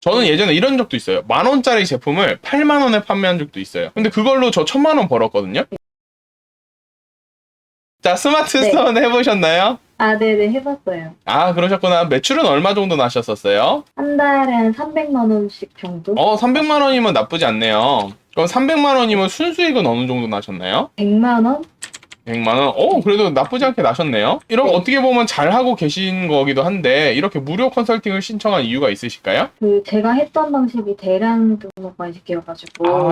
저는 예전에 이런 적도 있어요. 10,000원짜리 제품을 80,000원에 판매한 적도 있어요. 근데 그걸로 저 1,000,000원 벌었거든요. 자, 스마트 네. 스토어는 해보셨나요? 아, 네네, 해봤어요. 아, 그러셨구나. 매출은 얼마 정도 나셨었어요? 한 달에 한 300만 원씩 정도? 300만 원이면 나쁘지 않네요. 그럼 300만 원이면 순수익은 어느 정도 나셨나요? 100만 원? 100만 원? 그래도 나쁘지 않게 나셨네요. 이런 네. 어떻게 보면 잘하고 계신 거기도 한데 이렇게 무료 컨설팅을 신청한 이유가 있으실까요? 제가 했던 방식이 대량 등록 방식이어가지고,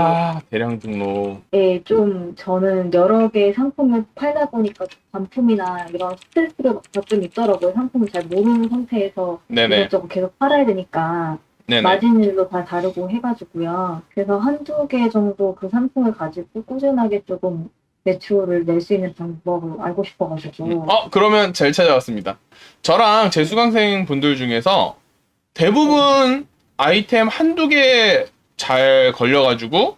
대량 등록. 예, 좀 저는 여러 개의 상품을 팔다 보니까 반품이나 이런 스트레스가 좀 있더라고요. 상품을 잘 모르는 상태에서 네네. 이것저것 계속 팔아야 되니까. 네네. 마진율도 다 다르고 해가지고요. 그래서 한두 개 정도 그 상품을 가지고 꾸준하게 조금 매출을 낼 수 있는 방법을 알고 싶어가지고. 그러면 잘 찾아왔습니다. 저랑 제 수강생 분들 중에서 대부분 아이템 한두 개 잘 걸려가지고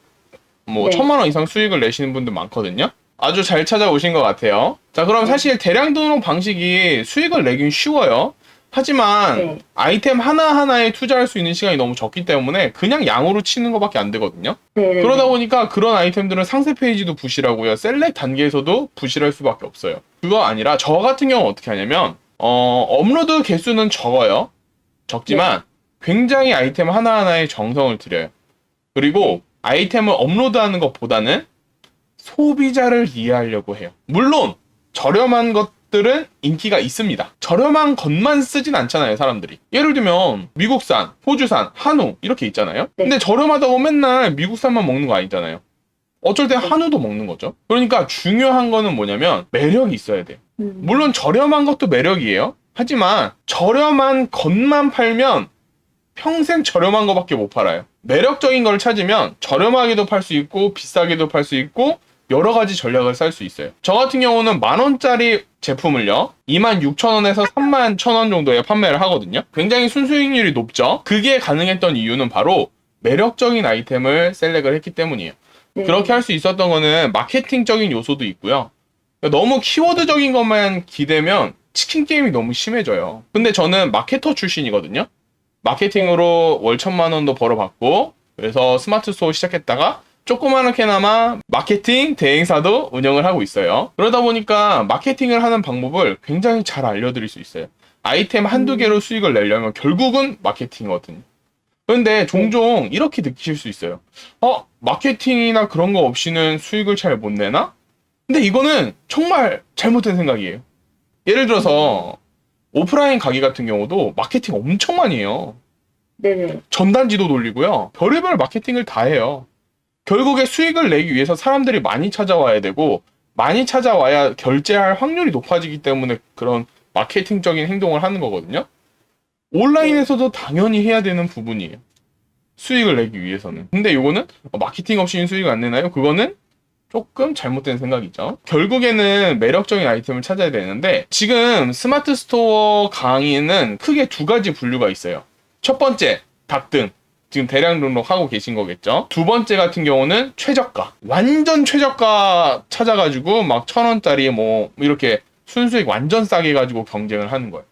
뭐 네. 1,000만 원 이상 수익을 내시는 분들 많거든요. 아주 잘 찾아오신 것 같아요. 자, 그럼 사실 대량 등록 방식이 수익을 내긴 쉬워요. 하지만 네. 아이템 하나하나에 투자할 수 있는 시간이 너무 적기 때문에 그냥 양으로 치는 것밖에 안 되거든요. 네네. 그러다 보니까 그런 아이템들은 상세 페이지도 부실하고요. 셀렉 단계에서도 부실할 수밖에 없어요. 그거 아니라 저 같은 경우는 어떻게 하냐면 업로드 개수는 적어요. 적지만 굉장히 아이템 하나하나에 정성을 들여요. 그리고 아이템을 업로드하는 것보다는 소비자를 이해하려고 해요. 물론 저렴한 것들은 인기가 있습니다. 저렴한 것만 쓰진 않잖아요, 사람들이. 예를 들면 미국산, 호주산, 한우 이렇게 있잖아요. 근데 저렴하다고 맨날 미국산만 먹는 거 아니잖아요. 어쩔 땐 한우도 먹는 거죠. 그러니까 중요한 거는 뭐냐면 매력이 있어야 돼요. 물론 저렴한 것도 매력이에요. 하지만 저렴한 것만 팔면 평생 저렴한 거밖에 못 팔아요. 매력적인 걸 찾으면 저렴하게도 팔 수 있고 비싸게도 팔 수 있고 여러 가지 전략을 쌀 수 있어요. 저 같은 경우는 10,000원짜리 제품을요 26,000원에서 31,000원 정도에 판매를 하거든요. 굉장히 순수익률이 높죠. 그게 가능했던 이유는 바로 매력적인 아이템을 셀렉을 했기 때문이에요. 네. 그렇게 할 수 있었던 거는 마케팅적인 요소도 있고요. 너무 키워드적인 것만 기대면 치킨 게임이 너무 심해져요. 근데 저는 마케터 출신이거든요. 마케팅으로 월 1,000만 원도 벌어봤고, 그래서 스마트 스토어 시작했다가 조그마하게나마 마케팅 대행사도 운영을 하고 있어요. 그러다 보니까 마케팅을 하는 방법을 굉장히 잘 알려드릴 수 있어요. 아이템 한두 개로 수익을 내려면 결국은 마케팅이거든요. 그런데 종종 이렇게 느끼실 수 있어요. 마케팅이나 그런 거 없이는 수익을 잘 못 내나? 근데 이거는 정말 잘못된 생각이에요. 예를 들어서 오프라인 가게 같은 경우도 마케팅 엄청 많이 해요. 네네. 전단지도 돌리고요. 별의별 마케팅을 다 해요. 결국에 수익을 내기 위해서 사람들이 많이 찾아와야 되고 많이 찾아와야 결제할 확률이 높아지기 때문에 그런 마케팅적인 행동을 하는 거거든요. 온라인에서도 당연히 해야 되는 부분이에요. 수익을 내기 위해서는. 근데 이거는 마케팅 없이는 수익 안 내나요? 그거는 조금 잘못된 생각이죠. 결국에는 매력적인 아이템을 찾아야 되는데 지금 스마트 스토어 강의는 크게 두 가지 분류가 있어요. 첫 번째, 닭등. 지금 대량 등록하고 계신 거겠죠. 두 번째 같은 경우는 최저가. 완전 최저가 찾아가지고 막 1,000원짜리 뭐 이렇게 순수익 완전 싸게 가지고 경쟁을 하는 거예요.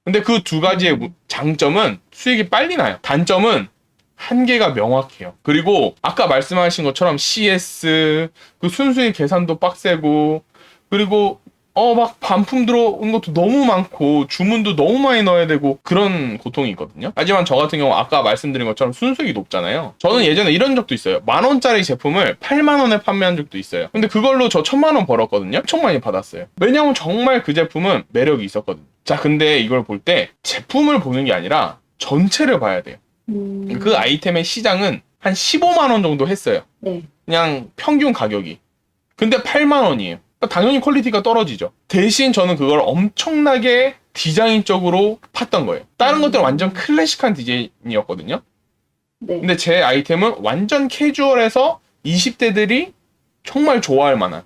근데 그 두 가지의 장점은 수익이 빨리 나요. 단점은 한계가 명확해요. 그리고 아까 말씀하신 것처럼 CS, 그 순수익 계산도 빡세고, 그리고 막 반품 들어온 것도 너무 많고 주문도 너무 많이 넣어야 되고 그런 고통이 있거든요. 하지만 저 같은 경우 아까 말씀드린 것처럼 순수익이 높잖아요. 저는 예전에 이런 적도 있어요. 10,000원짜리 제품을 80,000원에 판매한 적도 있어요. 근데 그걸로 저 1,000만 원 벌었거든요. 엄청 많이 받았어요. 왜냐면 정말 그 제품은 매력이 있었거든요. 자, 근데 이걸 볼 때 제품을 보는 게 아니라 전체를 봐야 돼요. 그 아이템의 시장은 한 15만 원 정도 했어요. 네. 그냥 평균 가격이. 근데 8만 원이에요. 당연히 퀄리티가 떨어지죠. 대신 저는 그걸 엄청나게 디자인적으로 팠던 거예요. 다른 것들은 완전 클래식한 디자인이었거든요. 네. 근데 제 아이템은 완전 캐주얼해서 20대들이 정말 좋아할 만한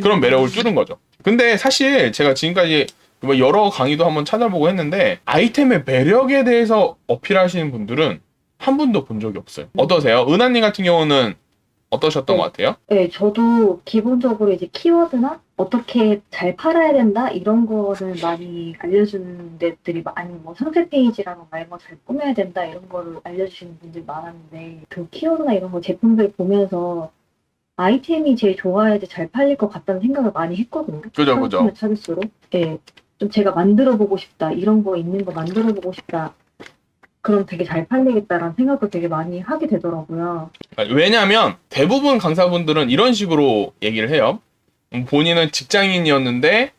그런 매력을 뚫은 거죠. 근데 사실 제가 지금까지 뭐 여러 강의도 한번 찾아보고 했는데 아이템의 매력에 대해서 어필하시는 분들은 한 분도 본 적이 없어요. 어떠세요? 은하님 같은 경우는 어떠셨던 네. 것 같아요? 네, 저도 기본적으로 이제 키워드나 어떻게 잘 팔아야 된다 이런 거를 많이 알려주는 데들이 많이 뭐 상세 페이지라는 거 이런 거 잘 꾸며야 된다 이런 거를 알려주시는 분들이 많았는데 그 키워드나 이런 거 제품들 보면서 아이템이 제일 좋아야지 잘 팔릴 것 같다는 생각을 많이 했거든요. 그죠. 상품을 찾을수록. 네, 좀 제가 만들어 보고 싶다 이런 거 있는 거 만들어 보고 싶다. 그럼 되게 잘 팔리겠다라는 생각을 되게 많이 하게 되더라고요. 왜냐하면 대부분 강사분들은 이런 식으로 얘기를 해요. 본인은 직장인이었는데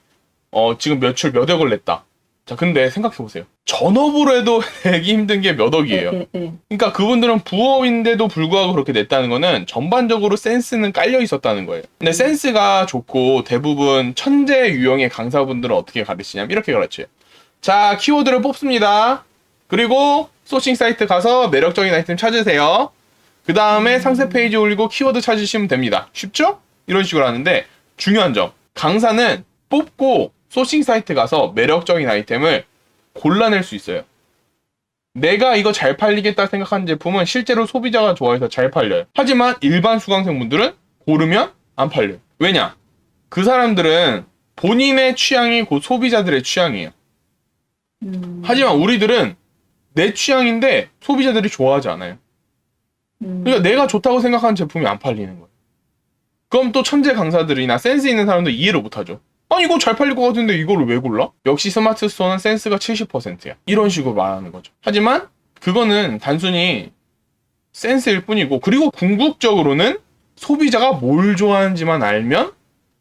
지금 매출 몇 억을 냈다. 자, 근데 생각해보세요. 전업으로 해도 내기 힘든 게 몇 억이에요. 네. 그러니까 그분들은 부업인데도 불구하고 그렇게 냈다는 거는 전반적으로 센스는 깔려 있었다는 거예요. 근데 센스가 좋고 대부분 천재 유형의 강사분들은 어떻게 가르치냐면 이렇게 가르쳐요. 자, 키워드를 뽑습니다. 그리고 소싱 사이트 가서 매력적인 아이템 찾으세요. 그 다음에 상세 페이지 올리고 키워드 찾으시면 됩니다. 쉽죠? 이런 식으로 하는데 중요한 점. 강사는 뽑고 소싱 사이트 가서 매력적인 아이템을 골라낼 수 있어요. 내가 이거 잘 팔리겠다 생각하는 제품은 실제로 소비자가 좋아해서 잘 팔려요. 하지만 일반 수강생분들은 고르면 안 팔려요. 왜냐? 그 사람들은 본인의 취향이 곧 소비자들의 취향이에요. 하지만 우리들은 내 취향인데 소비자들이 좋아하지 않아요. 그러니까 내가 좋다고 생각하는 제품이 안 팔리는 거예요. 그럼 또 천재 강사들이나 센스 있는 사람들 이해를 못하죠. 아니 이거 잘 팔릴 것 같은데 이거를 왜 골라? 역시 스마트 스토어는 센스가 70%야. 이런 식으로 말하는 거죠. 하지만 그거는 단순히 센스일 뿐이고, 그리고 궁극적으로는 소비자가 뭘 좋아하는지만 알면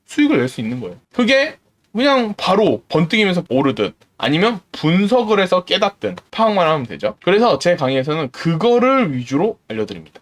수익을 낼 수 있는 거예요. 그게 그냥 바로 번뜩이면서 오르든 아니면 분석을 해서 깨닫든 파악만 하면 되죠. 그래서 제 강의에서는 그거를 위주로 알려드립니다.